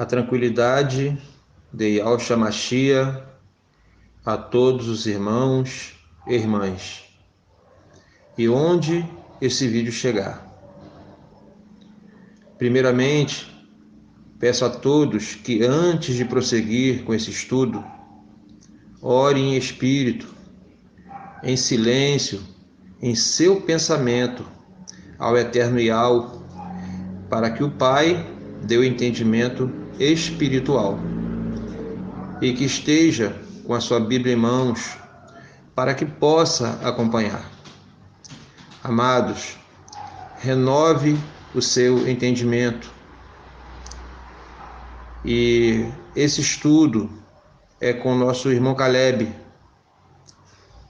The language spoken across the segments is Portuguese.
A tranquilidade de Yahshua Mashiach a todos os irmãos e irmãs, e onde esse vídeo chegar. Primeiramente, peço a todos que antes de prosseguir com esse estudo, orem em espírito, em silêncio, em seu pensamento ao Eterno Yahweh, para que o Pai dê o entendimento espiritual e que esteja com a sua Bíblia em mãos para que possa acompanhar. Amados, renove o seu entendimento. E esse estudo é com o nosso irmão Caleb.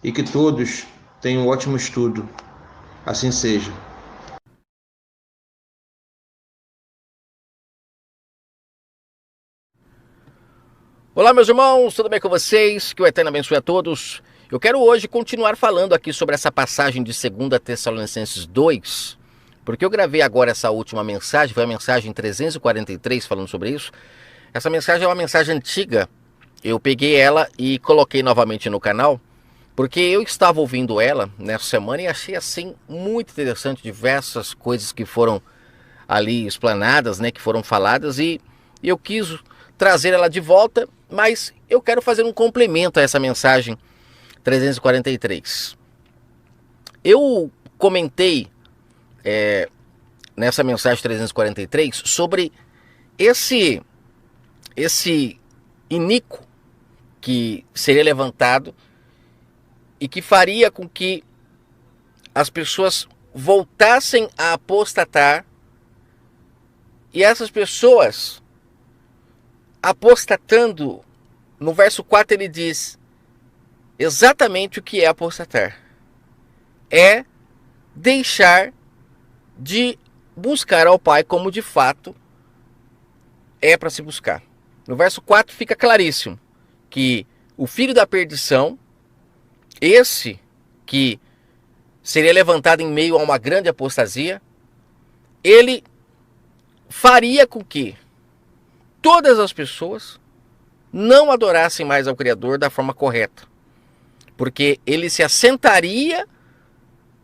E que todos tenham um ótimo estudo. Assim seja. Olá, meus irmãos, tudo bem com vocês? Que o Eterno abençoe a todos. Eu quero hoje continuar falando aqui sobre essa passagem de 2 Tessalonicenses 2, porque eu gravei agora essa última mensagem, foi a mensagem 343 falando sobre isso. Essa mensagem é uma mensagem antiga, eu peguei ela e coloquei novamente no canal, porque eu estava ouvindo ela nessa semana e achei assim muito interessante diversas coisas que foram ali explanadas, né, que foram faladas, e eu quis trazer ela de volta, mas eu quero fazer um complemento a essa mensagem 343. Eu comentei nessa mensagem 343 sobre esse iníquo que seria levantado e que faria com que as pessoas voltassem a apostatar, e essas pessoas apostatando, no verso 4 ele diz exatamente o que é apostatar. É deixar de buscar ao Pai como de fato é para se buscar. No verso 4 fica claríssimo que o filho da perdição, esse que seria levantado em meio a uma grande apostasia, ele faria com que todas as pessoas não adorassem mais ao Criador da forma correta, porque ele se assentaria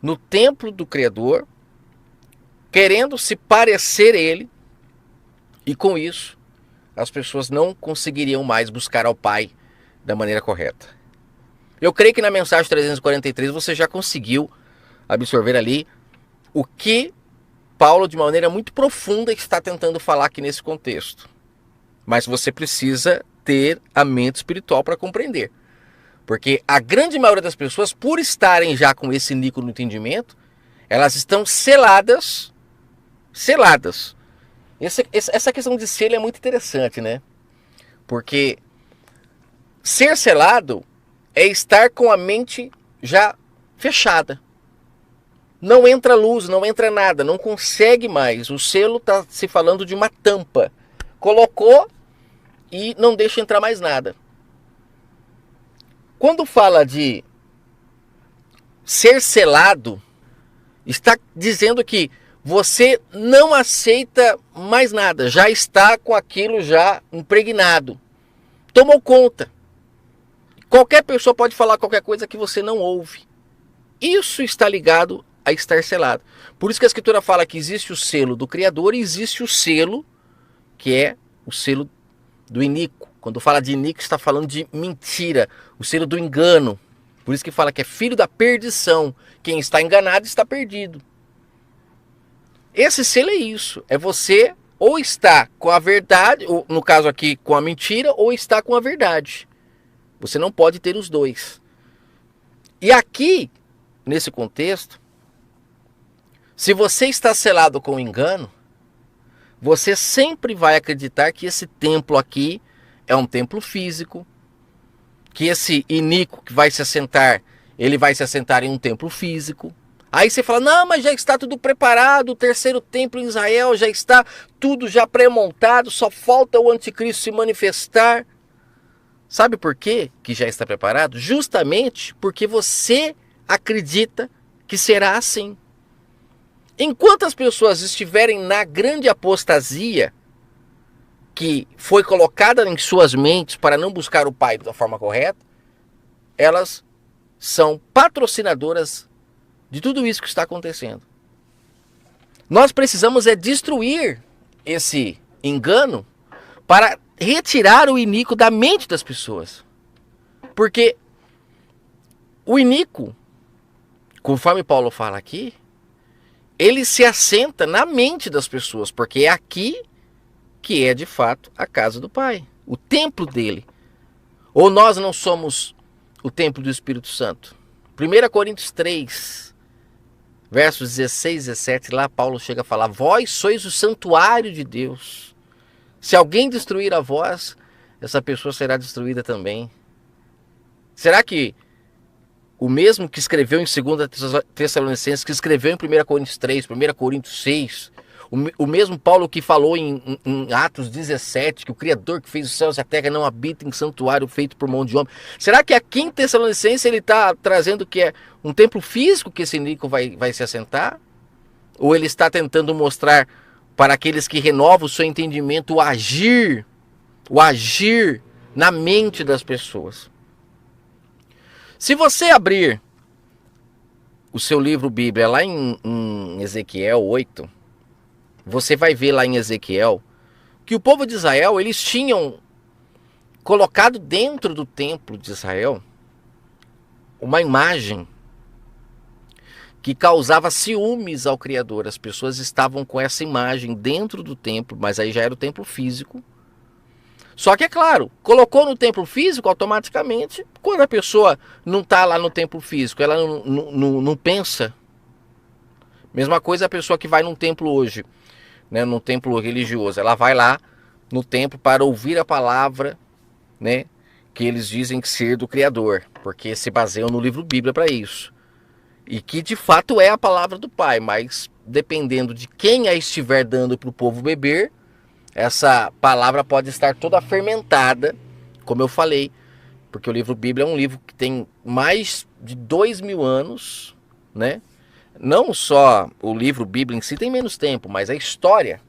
no templo do Criador, querendo se parecer ele, e com isso as pessoas não conseguiriam mais buscar ao Pai da maneira correta. Eu creio que na mensagem 343 você já conseguiu absorver ali o que Paulo, de maneira muito profunda, está tentando falar aqui nesse contexto. Mas você precisa ter a mente espiritual para compreender. Porque a grande maioria das pessoas, por estarem já com esse níquel no entendimento, elas estão seladas. Essa questão de selo é muito interessante, né? Porque ser selado é estar com a mente já fechada. Não entra luz, não entra nada, não consegue mais. O selo está se falando de uma tampa. Colocou e não deixa entrar mais nada. Quando fala de ser selado, está dizendo que você não aceita mais nada, já está com aquilo já impregnado. Tomou conta. Qualquer pessoa pode falar qualquer coisa que você não ouve. Isso está ligado a estar selado. Por isso que a Escritura fala que existe o selo do Criador e existe o selo que é o selo do iníquo. Quando fala de iníquo, está falando de mentira, o selo do engano. Por isso que fala que é filho da perdição. Quem está enganado está perdido. Esse selo é isso. É você ou está com a verdade, ou no caso aqui com a mentira, ou está com a verdade. Você não pode ter os dois. E aqui, nesse contexto, se você está selado com o engano, você sempre vai acreditar que esse templo aqui é um templo físico, que esse iníquo que vai se assentar, ele vai se assentar em um templo físico. Aí você fala, não, mas já está tudo preparado, o terceiro templo em Israel já está tudo já pré-montado, só falta o anticristo se manifestar. Sabe por quê que já está preparado? Justamente porque você acredita que será assim. Enquanto as pessoas estiverem na grande apostasia, que foi colocada em suas mentes para não buscar o Pai da forma correta, elas são patrocinadoras de tudo isso que está acontecendo. Nós precisamos destruir esse engano para retirar o iníquo da mente das pessoas. Porque o iníquo, conforme Paulo fala aqui, ele se assenta na mente das pessoas, porque é aqui que é de fato a casa do Pai, o templo dele. Ou nós não somos o templo do Espírito Santo? 1 Coríntios 3, versos 16 e 17, lá Paulo chega a falar: vós sois o santuário de Deus. Se alguém destruir a vós, essa pessoa será destruída também. Será que o mesmo que escreveu em 2 Tessalonicenses, que escreveu em 1 Coríntios 3, 1 Coríntios 6, o mesmo Paulo que falou em Atos 17, que o Criador que fez os céus e a terra não habita em santuário feito por mão de homem. Será que aqui em Tessalonicenses ele está trazendo que é um templo físico que esse iníquo vai se assentar? Ou ele está tentando mostrar para aqueles que renovam o seu entendimento o agir na mente das pessoas? Se você abrir o seu livro Bíblia lá em Ezequiel 8, você vai ver lá em Ezequiel que o povo de Israel, eles tinham colocado dentro do templo de Israel uma imagem que causava ciúmes ao Criador. As pessoas estavam com essa imagem dentro do templo, mas aí já era o templo físico. Só que é claro, colocou no templo físico, automaticamente, quando a pessoa não está lá no templo físico, ela não pensa. Mesma coisa a pessoa que vai num templo hoje, né, num templo religioso, ela vai lá no templo para ouvir a palavra, né, que eles dizem ser do Criador, porque se baseiam no livro Bíblia para isso. E que de fato é a palavra do Pai, mas dependendo de quem a estiver dando para o povo beber, essa palavra pode estar toda fermentada, como eu falei, porque o livro Bíblia é um livro que tem mais de 2000 anos, né? Não só o livro Bíblia em si tem menos tempo, mas a história.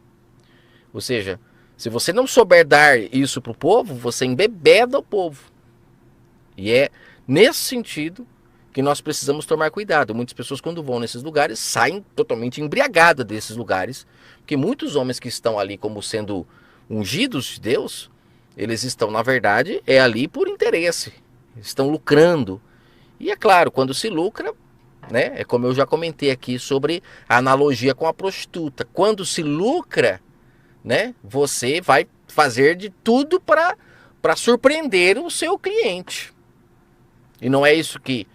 Ou seja, se você não souber dar isso para o povo, você embebeda o povo. E é nesse sentido que nós precisamos tomar cuidado. Muitas pessoas, quando vão nesses lugares, saem totalmente embriagadas desses lugares, porque muitos homens que estão ali como sendo ungidos de Deus, eles estão, na verdade, ali por interesse, estão lucrando. E é claro, quando se lucra, né, é como eu já comentei aqui sobre a analogia com a prostituta. Quando se lucra, né, você vai fazer de tudo para surpreender o seu cliente. E não é isso que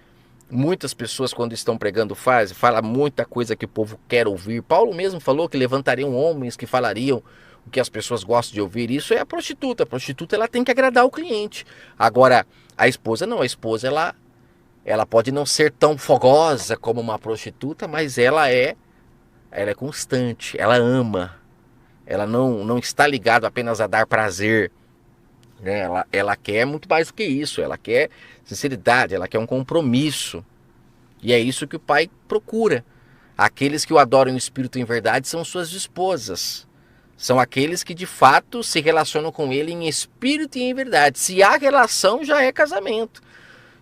muitas pessoas, quando estão pregando, fala muita coisa que o povo quer ouvir. Paulo mesmo falou que levantariam homens que falariam o que as pessoas gostam de ouvir. Isso é a prostituta. A prostituta, ela tem que agradar o cliente. Agora, a esposa não. A esposa, ela pode não ser tão fogosa como uma prostituta, mas ela é constante. Ela ama. Ela não está ligada apenas a dar prazer. Ela quer muito mais do que isso. Ela quer sinceridade, ela quer um compromisso. E é isso que o Pai procura. Aqueles que o adoram em espírito e em verdade são suas esposas. São aqueles que de fato se relacionam com ele em espírito e em verdade. Se há relação, já é casamento.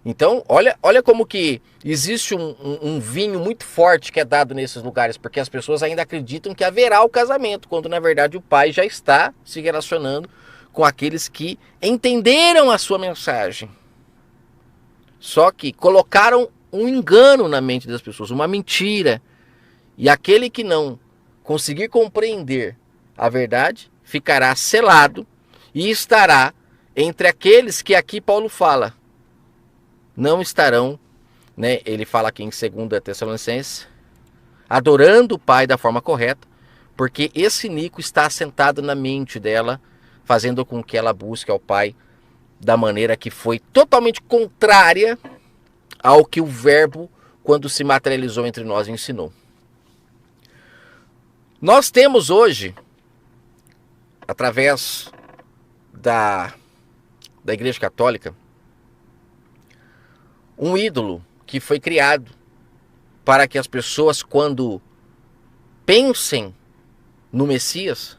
Então, olha como que existe um vinho muito forte que é dado nesses lugares, porque as pessoas ainda acreditam que haverá o casamento, quando na verdade o Pai já está se relacionando com aqueles que entenderam a sua mensagem. Só que colocaram um engano na mente das pessoas, uma mentira. E aquele que não conseguir compreender a verdade, ficará selado e estará entre aqueles que aqui Paulo fala. Não estarão, né? Ele fala aqui em 2 Tessalonicenses, adorando o Pai da forma correta, porque esse iníquo está assentado na mente dela, fazendo com que ela busque ao Pai da maneira que foi totalmente contrária ao que o Verbo, quando se materializou entre nós, ensinou. Nós temos hoje, através da Igreja Católica, um ídolo que foi criado para que as pessoas, quando pensem no Messias,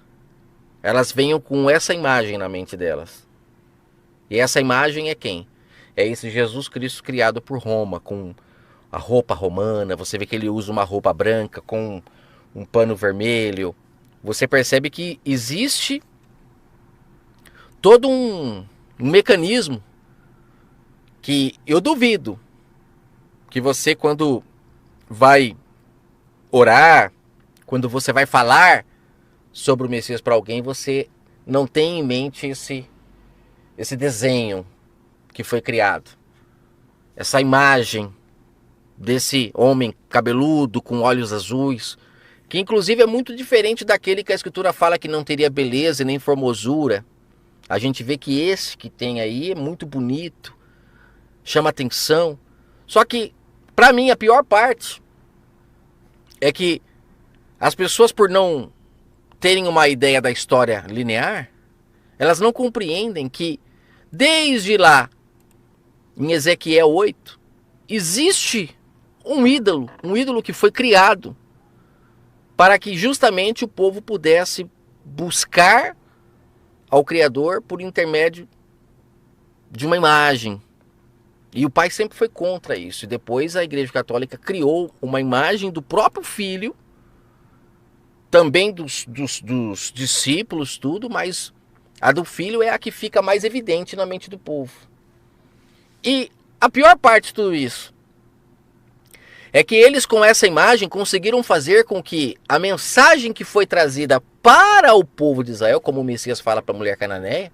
elas venham com essa imagem na mente delas. E essa imagem é quem? É esse Jesus Cristo criado por Roma, com a roupa romana. Você vê que ele usa uma roupa branca com um pano vermelho. Você percebe que existe todo um mecanismo que eu duvido que você, quando vai orar, quando você vai falar sobre o Messias para alguém, você não tem em mente esse desenho que foi criado. Essa imagem desse homem cabeludo com olhos azuis, que inclusive é muito diferente daquele que a Escritura fala que não teria beleza e nem formosura. A gente vê que esse que tem aí é muito bonito, chama atenção. Só que, para mim, a pior parte é que as pessoas, por não terem uma ideia da história linear, elas não compreendem que desde lá, em Ezequiel 8, existe um ídolo que foi criado para que justamente o povo pudesse buscar ao Criador por intermédio de uma imagem. E o pai sempre foi contra isso. E depois a Igreja Católica criou uma imagem do próprio filho, também dos discípulos, tudo, mas a do filho é a que fica mais evidente na mente do povo. E a pior parte de tudo isso é que eles, com essa imagem, conseguiram fazer com que a mensagem que foi trazida para o povo de Israel, como o Messias fala para a mulher cananeia,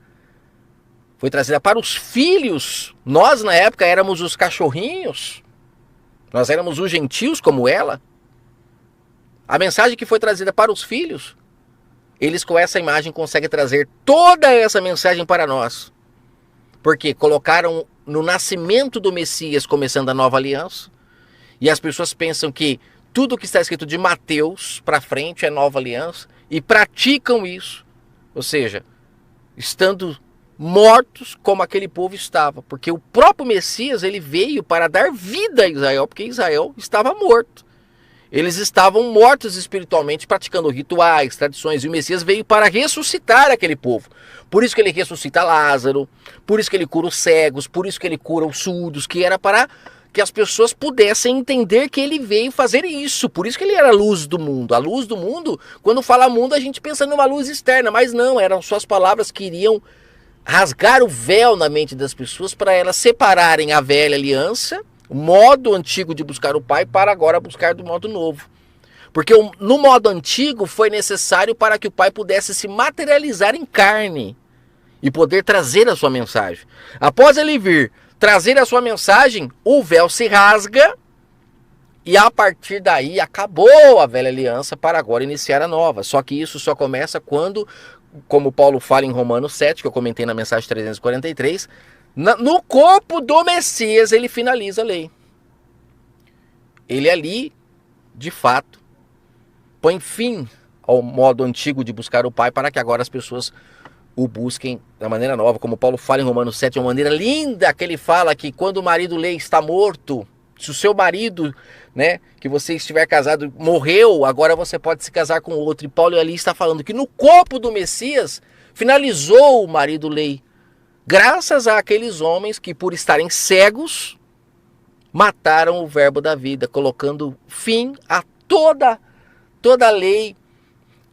foi trazida para os filhos. Nós, na época, éramos os cachorrinhos. Nós éramos os gentios como ela. A mensagem que foi trazida para os filhos, eles com essa imagem conseguem trazer toda essa mensagem para nós. Porque colocaram no nascimento do Messias, começando a nova aliança. E as pessoas pensam que tudo que está escrito de Mateus para frente é nova aliança. E praticam isso. Ou seja, estando mortos como aquele povo estava. Porque o próprio Messias, ele veio para dar vida a Israel, porque Israel estava morto. Eles estavam mortos espiritualmente, praticando rituais, tradições, e o Messias veio para ressuscitar aquele povo. Por isso que ele ressuscita Lázaro, por isso que ele cura os cegos, por isso que ele cura os surdos, que era para que as pessoas pudessem entender que ele veio fazer isso. Por isso que ele era a luz do mundo. A luz do mundo, quando fala mundo, a gente pensa numa luz externa, mas não, eram suas palavras que iriam rasgar o véu na mente das pessoas para elas separarem a velha aliança, o modo antigo de buscar o Pai, para agora buscar do modo novo. Porque no modo antigo foi necessário para que o Pai pudesse se materializar em carne e poder trazer a sua mensagem. Após ele vir trazer a sua mensagem, o véu se rasga e a partir daí acabou a velha aliança para agora iniciar a nova. Só que isso só começa quando, como Paulo fala em Romanos 7, que eu comentei na mensagem 343, no corpo do Messias ele finaliza a lei. Ele ali, de fato, põe fim ao modo antigo de buscar o Pai para que agora as pessoas o busquem da maneira nova. Como Paulo fala em Romanos 7, de uma maneira linda, que ele fala que quando o marido lei está morto, se o seu marido, né, que você estiver casado, morreu, agora você pode se casar com outro. E Paulo ali está falando que no corpo do Messias finalizou o marido lei, graças àqueles homens que, por estarem cegos, mataram o verbo da vida, colocando fim a toda a lei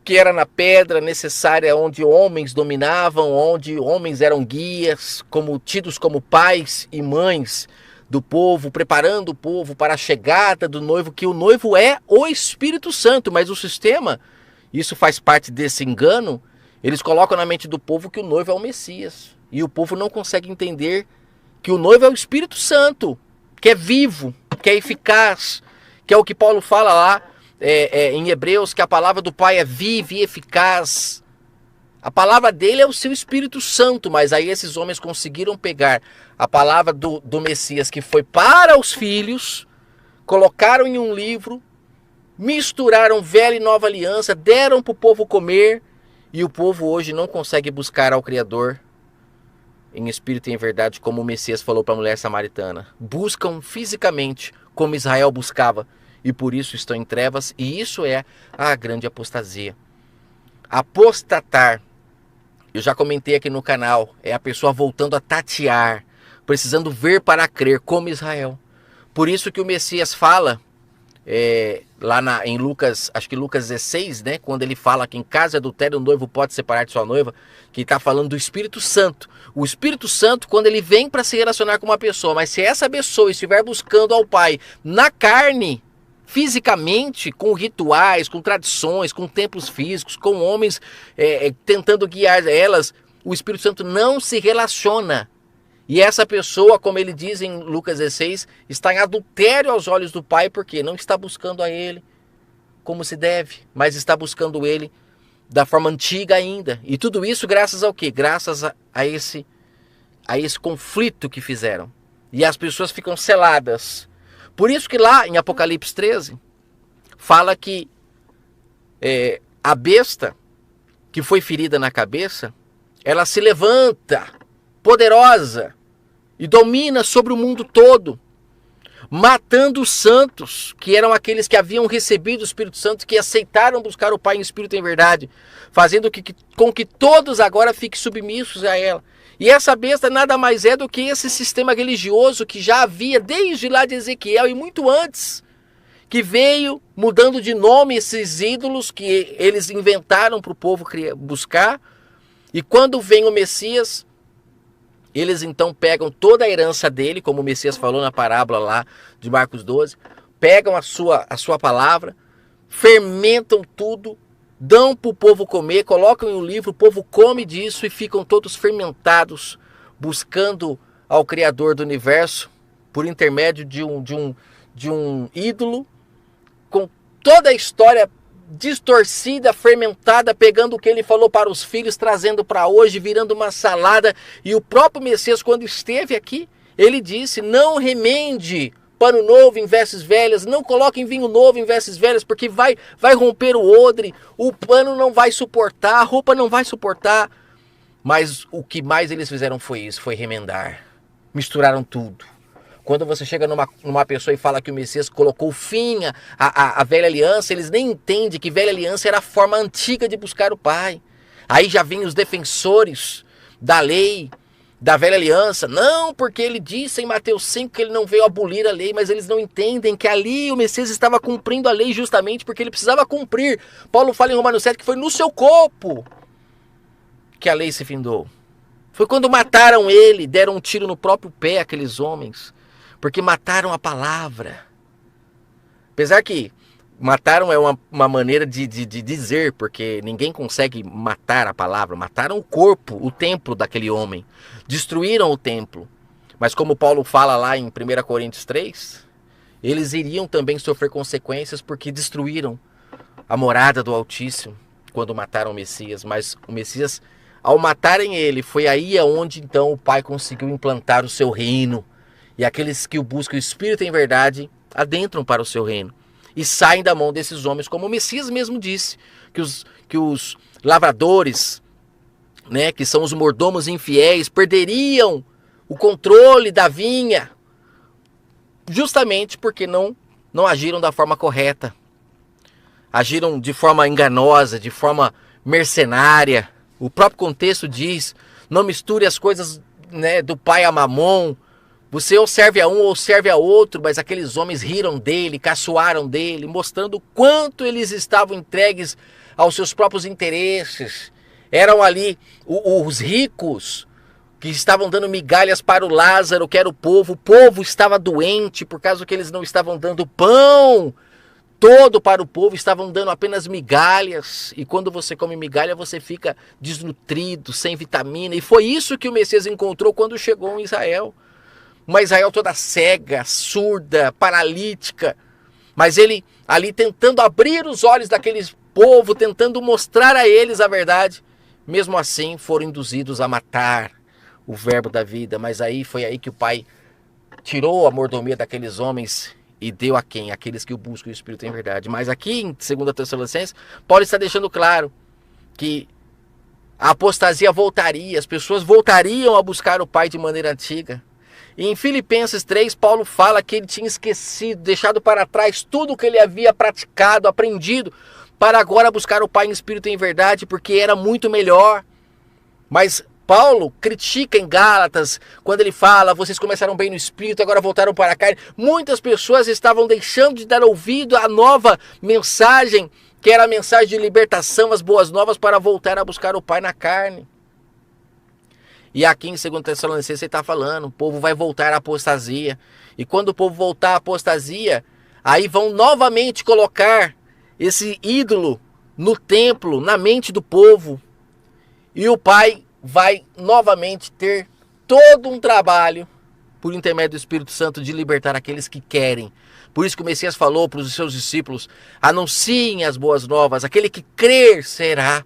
que era na pedra necessária, onde homens dominavam, onde homens eram guias, tidos como pais e mães do povo, preparando o povo para a chegada do noivo, que o noivo é o Espírito Santo, mas o sistema, isso faz parte desse engano, eles colocam na mente do povo que o noivo é o Messias, e o povo não consegue entender que o noivo é o Espírito Santo, que é vivo, que é eficaz, que é o que Paulo fala lá, em Hebreus, que a palavra do Pai é viva e eficaz. A palavra dele é o seu Espírito Santo, mas aí esses homens conseguiram pegar a palavra do Messias, que foi para os filhos, colocaram em um livro, misturaram velha e nova aliança, deram para o povo comer, e o povo hoje não consegue buscar ao Criador em espírito e em verdade, como o Messias falou para a mulher samaritana. Buscam fisicamente como Israel buscava, e por isso estão em trevas, e isso é a grande apostasia. Apostatar eu já comentei aqui no canal, é a pessoa voltando a tatear, precisando ver para crer, como Israel. Por isso que o Messias fala, em Lucas, acho que Lucas 16, né, quando ele fala que em caso de adultério o noivo pode separar de sua noiva, que está falando do Espírito Santo. O Espírito Santo, quando ele vem para se relacionar com uma pessoa, mas se essa pessoa estiver buscando ao Pai na carne, fisicamente, com rituais, com tradições, com templos físicos, com homens tentando guiar elas, o Espírito Santo não se relaciona. E essa pessoa, como ele diz em Lucas 16, está em adultério aos olhos do Pai, porque não está buscando a Ele como se deve, mas está buscando Ele da forma antiga ainda. E tudo isso graças ao quê? Graças a esse conflito que fizeram. E as pessoas ficam seladas. Por isso que lá em Apocalipse 13, fala que a besta que foi ferida na cabeça, ela se levanta poderosa e domina sobre o mundo todo, matando os santos, que eram aqueles que haviam recebido o Espírito Santo, que aceitaram buscar o Pai em Espírito e em verdade, fazendo com que todos agora fiquem submissos a ela. E essa besta nada mais é do que esse sistema religioso que já havia desde lá de Ezequiel e muito antes, que veio mudando de nome esses ídolos que eles inventaram para o povo buscar. E quando vem o Messias, eles então pegam toda a herança dele, como o Messias falou na parábola lá de Marcos 12, pegam a sua palavra, fermentam tudo, dão para o povo comer, colocam em um livro, o povo come disso e ficam todos fermentados, buscando ao Criador do universo, por intermédio de um ídolo, com toda a história distorcida, fermentada, pegando o que ele falou para os filhos, trazendo para hoje, virando uma salada. E o próprio Messias, quando esteve aqui, ele disse: não remende pano novo em vestes velhas, não coloquem vinho novo em vestes velhas, porque vai romper o odre, o pano não vai suportar, a roupa não vai suportar. Mas o que mais eles fizeram foi isso, foi remendar. Misturaram tudo. Quando você chega numa pessoa e fala que o Messias colocou fim à velha aliança, eles nem entendem que velha aliança era a forma antiga de buscar o Pai. Aí já vêm os defensores da lei, da velha aliança. Não, porque ele disse em Mateus 5 que ele não veio abolir a lei, mas eles não entendem que ali o Messias estava cumprindo a lei justamente porque ele precisava cumprir. Paulo fala em Romanos 7 que foi no seu corpo que a lei se findou. Foi quando mataram ele, deram um tiro no próprio pé aqueles homens. Porque mataram a palavra. Apesar que mataram é uma maneira de dizer, porque ninguém consegue matar a palavra. Mataram o corpo, o templo daquele homem. Destruíram o templo. Mas como Paulo fala lá em 1 Coríntios 3, eles iriam também sofrer consequências porque destruíram a morada do Altíssimo quando mataram o Messias. Mas o Messias, ao matarem ele, foi aí aonde então o Pai conseguiu implantar o seu reino. E aqueles que o buscam o Espírito em verdade adentram para o seu reino. E saem da mão desses homens, como o Messias mesmo disse, que os lavradores, né, que são os mordomos infiéis, perderiam o controle da vinha, justamente porque não agiram da forma correta. Agiram de forma enganosa, de forma mercenária. O próprio contexto diz, não misture as coisas, né, do pai a mamon. Você ou serve a um ou serve a outro, mas aqueles homens riram dele, caçoaram dele, mostrando o quanto eles estavam entregues aos seus próprios interesses. Eram ali os ricos que estavam dando migalhas para o Lázaro, que era o povo estava doente por causa que eles não estavam dando pão todo para o povo, estavam dando apenas migalhas. E quando você come migalha, você fica desnutrido, sem vitamina. E foi isso que o Messias encontrou quando chegou em Israel. Uma Israel toda cega, surda, paralítica. Mas ele ali tentando abrir os olhos daquele povo, tentando mostrar a eles a verdade. Mesmo assim foram induzidos a matar o verbo da vida. Mas foi aí que o Pai tirou a mordomia daqueles homens e deu a quem? Aqueles que o buscam o Espírito em verdade. Mas aqui em 2 Tessalonicenses, Paulo está deixando claro que a apostasia voltaria, as pessoas voltariam a buscar o Pai de maneira antiga. E em Filipenses 3, Paulo fala que ele tinha esquecido, deixado para trás tudo o que ele havia praticado, aprendido, para agora buscar o Pai em Espírito e em verdade, porque era muito melhor. Mas Paulo critica em Gálatas, quando ele fala, vocês começaram bem no espírito, agora voltaram para a carne. Muitas pessoas estavam deixando de dar ouvido à nova mensagem, que era a mensagem de libertação, as boas novas, para voltar a buscar o Pai na carne. E aqui em 2 Tessalonicenses ele está falando, o povo vai voltar à apostasia. E quando o povo voltar à apostasia, aí vão novamente colocar esse ídolo no templo, na mente do povo. E o Pai vai novamente ter todo um trabalho, por intermédio do Espírito Santo, de libertar aqueles que querem. Por isso que o Messias falou para os seus discípulos, anunciem as boas novas, aquele que crer será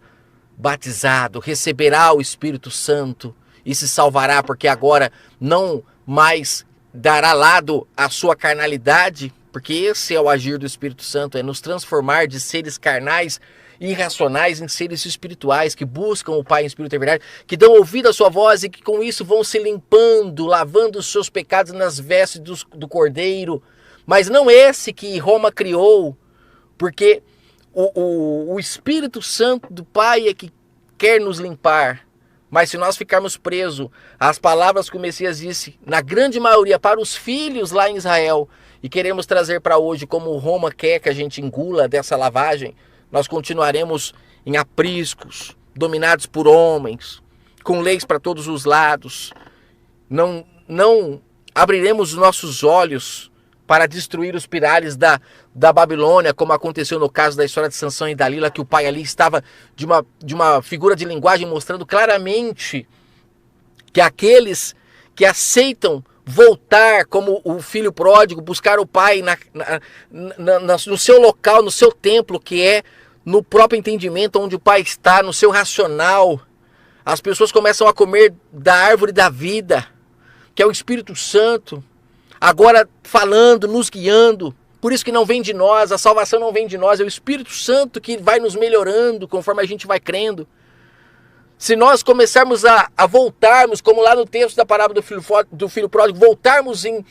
batizado, receberá o Espírito Santo e se salvará, porque agora não mais dará lado à sua carnalidade, porque esse é o agir do Espírito Santo, é nos transformar de seres carnais e irracionais em seres espirituais, que buscam o Pai em espírito e verdade, que dão ouvido à sua voz e que com isso vão se limpando, lavando os seus pecados nas vestes do Cordeiro, mas não esse que Roma criou, porque o Espírito Santo do Pai é que quer nos limpar. Mas se nós ficarmos presos às palavras que o Messias disse, na grande maioria, para os filhos lá em Israel, e queremos trazer para hoje como Roma quer que a gente engula dessa lavagem, nós continuaremos em apriscos, dominados por homens, com leis para todos os lados. Não abriremos os nossos olhos para destruir os pilares da Babilônia, como aconteceu no caso da história de Sansão e Dalila, que o pai ali estava de uma figura de linguagem mostrando claramente que aqueles que aceitam voltar como o filho pródigo, buscar o pai no seu local, no seu templo, que é no próprio entendimento onde o pai está, no seu racional, as pessoas começam a comer da árvore da vida, que é o Espírito Santo, agora falando, nos guiando. Por isso que não vem de nós, a salvação não vem de nós, é o Espírito Santo que vai nos melhorando conforme a gente vai crendo. Se nós começarmos a voltarmos, como lá no texto da parábola do filho pródigo, voltarmos em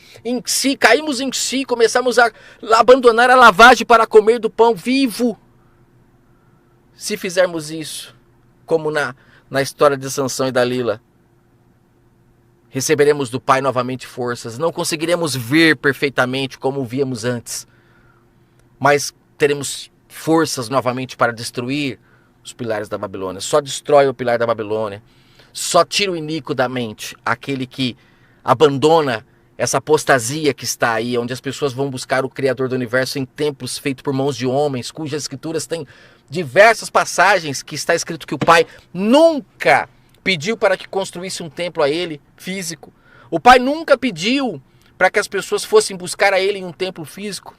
si, caímos em si, começarmos a abandonar a lavagem para comer do pão vivo. Se fizermos isso, como na história de Sansão e Dalila, receberemos do Pai novamente forças. Não conseguiremos ver perfeitamente como víamos antes, mas teremos forças novamente para destruir os pilares da Babilônia. Só destrói o pilar da Babilônia, só tira o iníquo da mente, aquele que abandona essa apostasia que está aí, onde as pessoas vão buscar o Criador do Universo em templos feitos por mãos de homens, cujas escrituras têm diversas passagens que está escrito que o Pai nunca pediu para que construísse um templo a ele, físico. O Pai nunca pediu para que as pessoas fossem buscar a ele em um templo físico.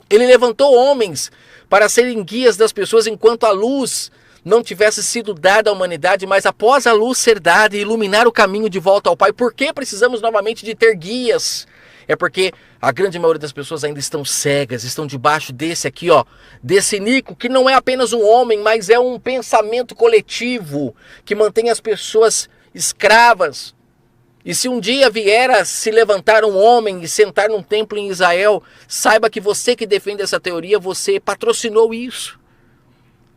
Ele levantou homens para serem guias das pessoas enquanto a luz não tivesse sido dada à humanidade, mas após a luz ser dada e iluminar o caminho de volta ao Pai. Por que precisamos novamente de ter guias? É porque a grande maioria das pessoas ainda estão cegas, estão debaixo desse aqui, desse iníquo, que não é apenas um homem, mas é um pensamento coletivo que mantém as pessoas escravas. E se um dia vier a se levantar um homem e sentar num templo em Israel, saiba que você que defende essa teoria, você patrocinou isso.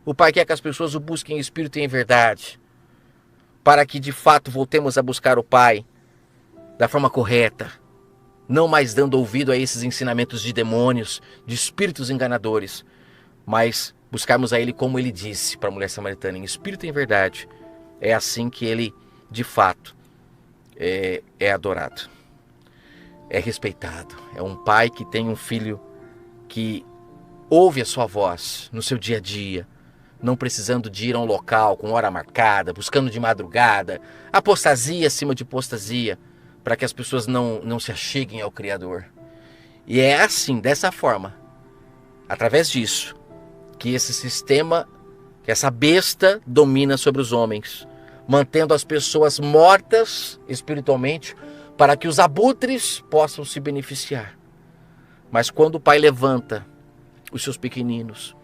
O Pai quer que as pessoas o busquem em espírito e em verdade, para que de fato voltemos a buscar o Pai da forma correta, não mais dando ouvido a esses ensinamentos de demônios, de espíritos enganadores, mas buscarmos a Ele como Ele disse para a mulher samaritana, em espírito e em verdade. É assim que Ele, de fato, é adorado, é respeitado. É um pai que tem um filho que ouve a sua voz no seu dia a dia, não precisando de ir a um local com hora marcada, buscando de madrugada, apostasia acima de apostasia, para que as pessoas não se acheguem ao Criador. E é assim, dessa forma, através disso, que esse sistema, que essa besta domina sobre os homens, mantendo as pessoas mortas espiritualmente, para que os abutres possam se beneficiar. Mas quando o Pai levanta os seus pequeninos,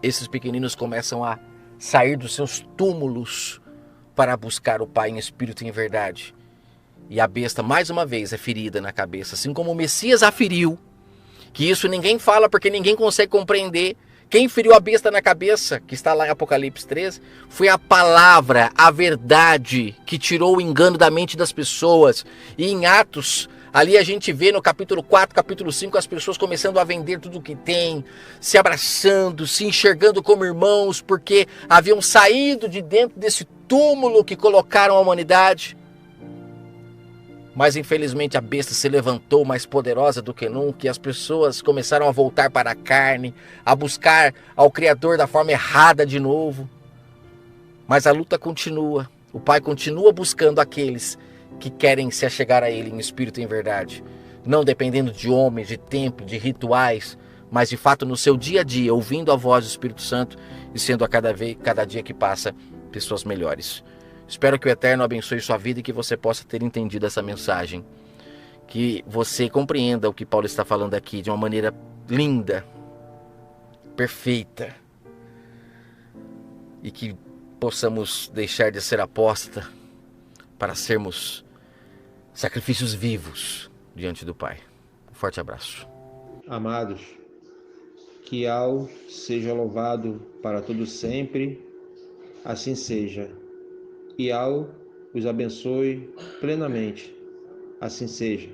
esses pequeninos começam a sair dos seus túmulos para buscar o Pai em espírito e em verdade. E a besta, mais uma vez, é ferida na cabeça, assim como o Messias a feriu, que isso ninguém fala porque ninguém consegue compreender, Quem feriu a besta na cabeça, que está lá em Apocalipse 13, foi a palavra, a verdade, que tirou o engano da mente das pessoas. E em Atos, ali a gente vê no capítulo 4, capítulo 5, as pessoas começando a vender tudo o que tem, se abraçando, se enxergando como irmãos, porque haviam saído de dentro desse túmulo que colocaram a humanidade. Mas infelizmente a besta se levantou mais poderosa do que nunca e as pessoas começaram a voltar para a carne, a buscar ao Criador da forma errada de novo. Mas a luta continua. O Pai continua buscando aqueles que querem se achegar a Ele em espírito e em verdade. Não dependendo de homens, de templo, de rituais, mas de fato no seu dia a dia, ouvindo a voz do Espírito Santo e sendo a cada dia que passa pessoas melhores. Espero que o Eterno abençoe sua vida e que você possa ter entendido essa mensagem. Que você compreenda o que Paulo está falando aqui de uma maneira linda, perfeita. E que possamos deixar de ser apóstata para sermos sacrifícios vivos diante do Pai. Um forte abraço. Amados, que Al seja louvado para todo sempre, assim seja. E Al os abençoe plenamente, assim seja.